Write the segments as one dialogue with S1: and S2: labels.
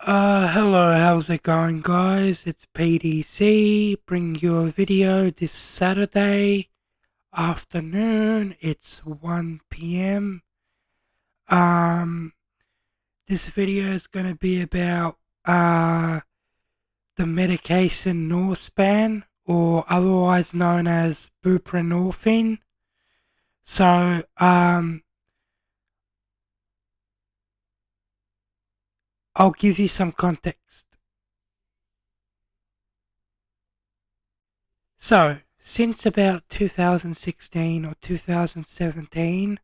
S1: Hello, how's it going, guys? It's PDC bringing you a video this Saturday afternoon. It's 1 p.m. Um, this video is going to be about the medication Norspan, or otherwise known as Buprenorphine. So, I'll give you some context. So, since about 2016 or 2017,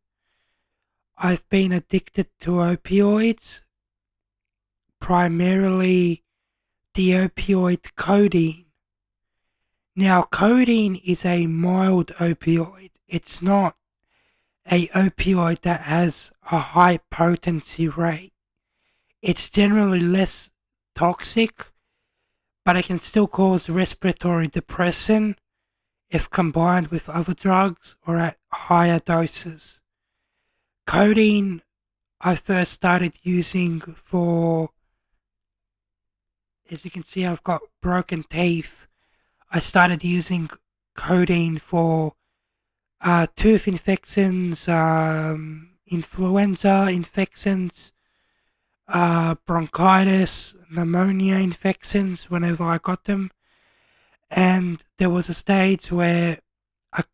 S1: I've been addicted to opioids, primarily the opioid codeine. Now, codeine is a mild opioid. It's not a opioid that has a high potency rate. It's generally less toxic, but it can still cause respiratory depression if combined with other drugs or at higher doses. Codeine I first started using for, as you can see, I've got broken teeth. I started using codeine for tooth infections, influenza infections, bronchitis, pneumonia infections whenever I got them. And there was a stage where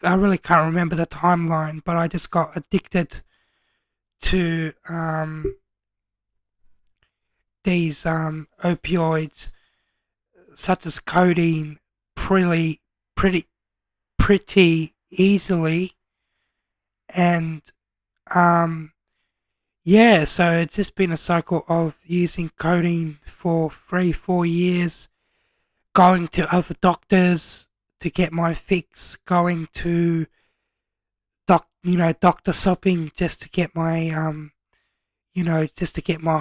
S1: I really can't remember the timeline, but I just got addicted to these opioids such as codeine pretty pretty pretty easily. And um yeah, so it's just been a cycle of using codeine for 3-4 years, going to other doctors to get my fix, going to doctor shopping just to get my just to get my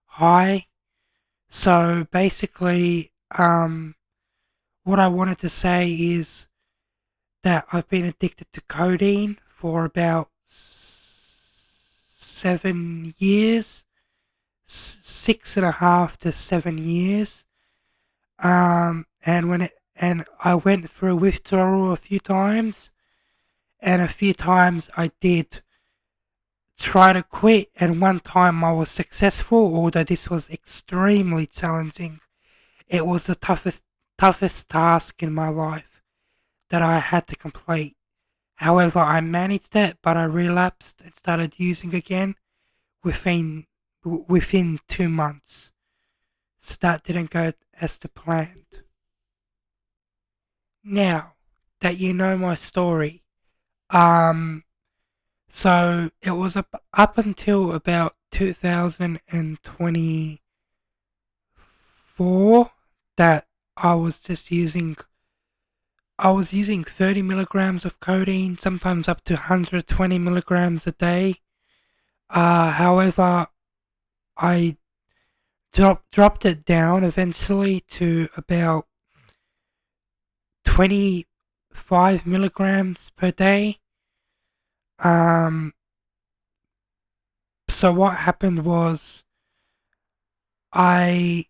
S1: high. So basically, what I wanted to say is that I've been addicted to codeine for about 7 years, 6.5 to 7 years. And I went through withdrawal a few times, and a few times I did try to quit, and one time I was successful, although this was extremely challenging. It was the toughest task in my life that I had to complete. However, I managed it, but I relapsed and started using again within within 2 months. So that didn't go as to planned. Now that you know my story, um, so it was up until about 2024 that I was just using. I was using 30 milligrams of codeine, sometimes up to 120 milligrams a day. However, I dropped it down eventually to about 25 milligrams per day. Um, so what happened was I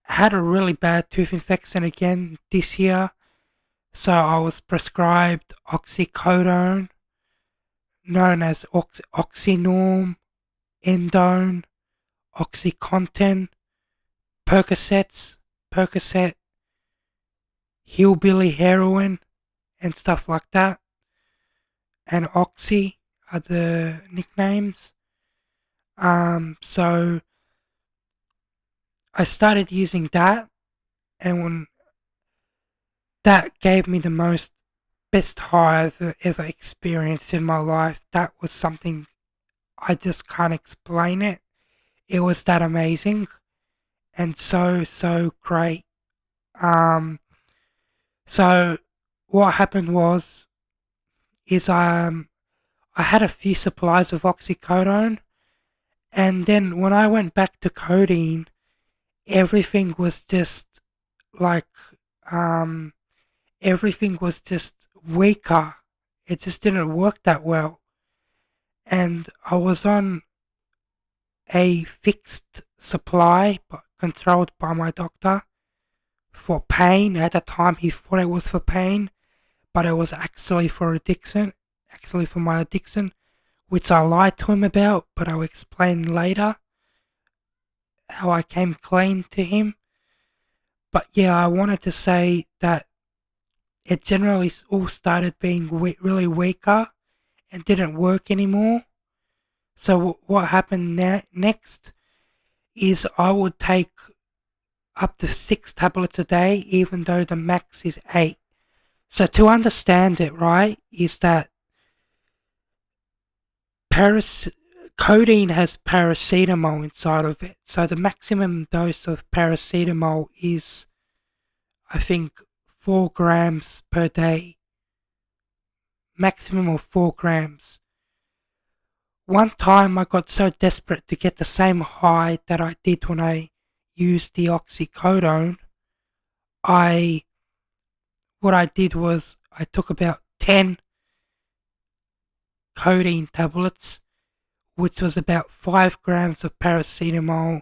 S1: had a really bad tooth infection again this year. So I was prescribed oxycodone, known as oxynorm, endone, oxycontin, Percocet, hillbilly heroin, and stuff like that. And Oxy are the nicknames. So I started using that, and when that gave me the best high I've ever experienced in my life. That was something I just can't explain it. It was that amazing and so great. Um, so what happened was is I had a few supplies of oxycodone, and then when I went back to codeine, everything was just like um everything was just weaker. It just didn't work that well. And I was on a fixed supply, but controlled by my doctor for pain. At the time, he thought it was for pain, but it was actually for addiction, actually for my addiction, which I lied to him about, but I'll explain later how I came clean to him. But yeah, I wanted to say that it generally all started being really weaker and didn't work anymore. So what happened next is I would take up to 6 tablets a day, even though the max is 8. So to understand it, right, is that codeine has paracetamol inside of it. So the maximum dose of paracetamol is, I think, 4 grams per day. Maximum of 4 grams. One time I got so desperate to get the same high that I did when I used the oxycodone, what I did was I took about 10 codeine tablets, which was about 5 grams of paracetamol,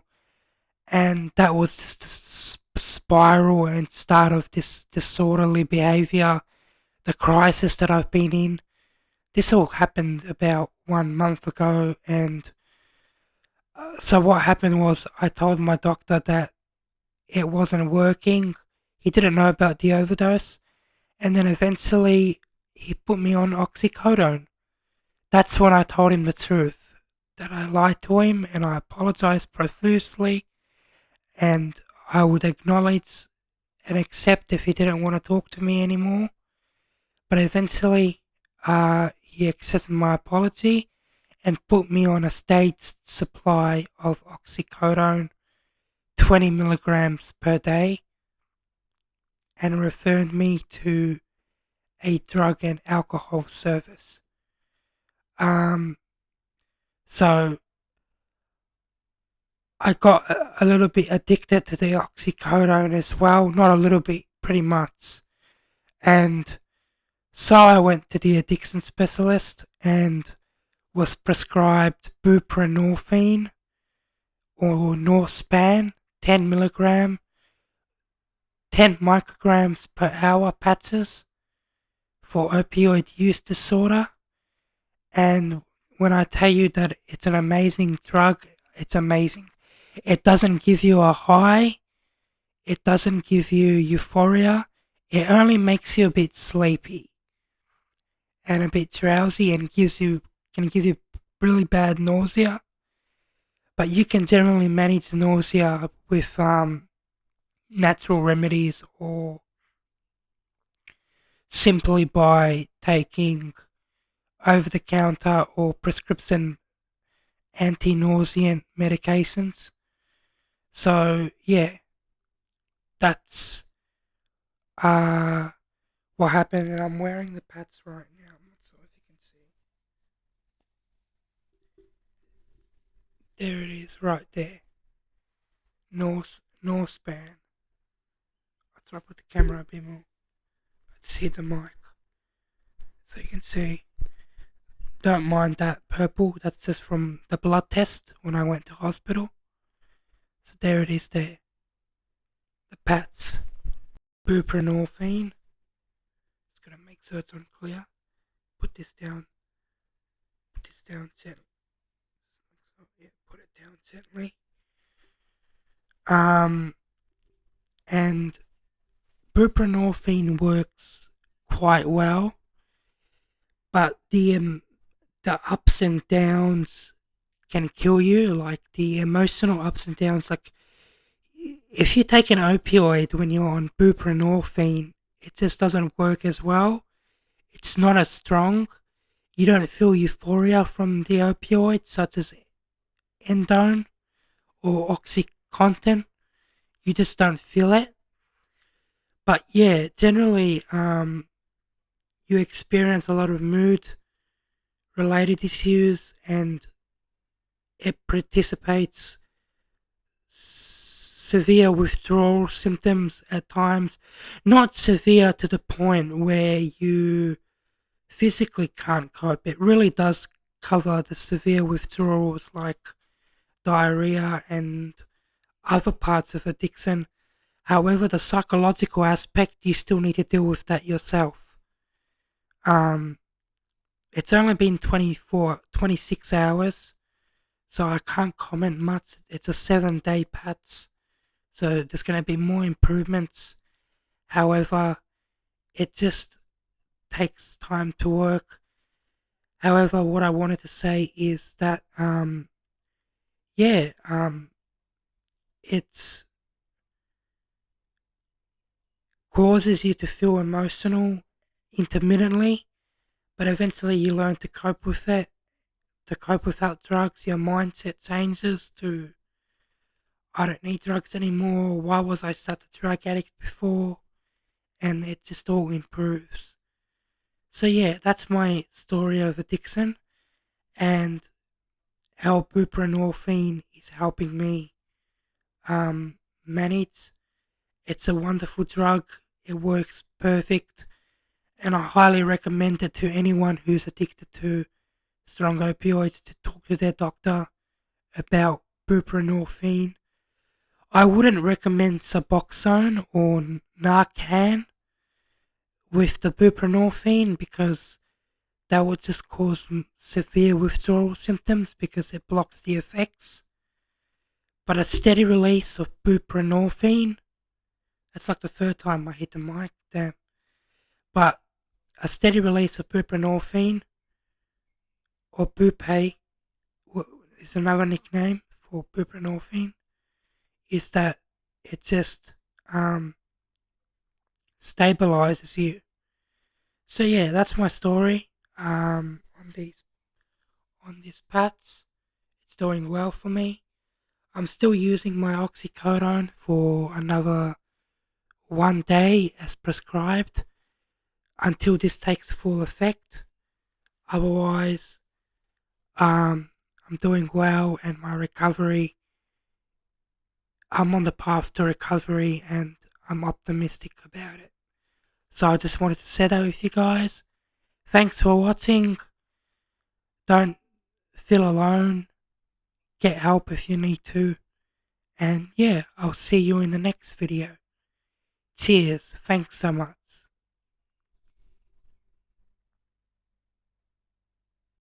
S1: and that was just a spiral and start of this disorderly behavior, the crisis that I've been in. This all happened about 1 month ago, and so what happened was I told my doctor that it wasn't working. He didn't know about the overdose, and then eventually he put me on oxycodone. That's when I told him the truth, that I lied to him, and I apologized profusely, and I would acknowledge and accept if he didn't want to talk to me anymore. But eventually, he accepted my apology and put me on a staged supply of oxycodone, 20 milligrams per day, and referred me to a drug and alcohol service. So I got a little bit addicted to the oxycodone as well. Not a little bit, pretty much. And so I went to the addiction specialist and was prescribed Buprenorphine or Norspan, 10 milligram, 10 micrograms per hour patches for opioid use disorder. And when I tell you that it's an amazing drug, it's amazing. It doesn't give you a high. It doesn't give you euphoria. It only makes you a bit sleepy and a bit drowsy and can give you really bad nausea. But you can generally manage nausea with natural remedies or simply by taking over-the-counter or prescription anti-nauseant medications. So yeah, that's what happened, and I'm wearing the pads right now. I'm not sure if you can see. There it is, right there. Norspan. I'll try to put the camera a bit more. I just hit the mic, so you can see. Don't mind that purple. That's just from the blood test when I went to hospital. So there it is there. The pads. Buprenorphine. Just gonna make sure it's unclear. Put this down. Put this down gently. So, yeah, put it down gently. And buprenorphine works quite well, but the ups and downs can kill you. Like the emotional ups and downs. Like if you take an opioid when you're on buprenorphine, it just doesn't work as well. It's not as strong. You don't feel euphoria from the opioid, such as endone or oxycontin. You just don't feel it. But yeah, generally, you experience a lot of mood related issues, and it participates severe withdrawal symptoms at times. Not severe to the point where you physically can't cope. It really does cover the severe withdrawals like diarrhea and other parts of addiction. However, the psychological aspect, you still need to deal with that yourself. Um, it's only been 26 hours, so I can't comment much. It's a 7-day patch, so there's going to be more improvements. However, it just takes time to work. However, what I wanted to say is that, yeah, it's causes you to feel emotional intermittently, but eventually you learn to cope with it. To cope without drugs, your mindset changes to, I don't need drugs anymore. Why was I such a drug addict before? And it just all improves. So yeah, that's my story of addiction and how buprenorphine is helping me manage. It's a wonderful drug. It works perfect, and I highly recommend it to anyone who's addicted to strong opioids to talk to their doctor about buprenorphine. I wouldn't recommend Suboxone or Narcan with the buprenorphine because that would just cause severe withdrawal symptoms because it blocks the effects. But a steady release of buprenorphine, that's like the third time I hit the mic, damn. But a steady release of buprenorphine or Bupe is another nickname for buprenorphine, is that it just stabilizes you. So yeah, that's my story on this patch. It's doing well for me. I'm still using my oxycodone for another 1 day as prescribed until this takes full effect. Otherwise, I'm doing well and my recovery, I'm on the path to recovery and I'm optimistic about it. So I just wanted to share that with you guys. Thanks for watching. Don't feel alone. Get help if you need to. And yeah, I'll see you in the next video. Cheers. Thanks so much.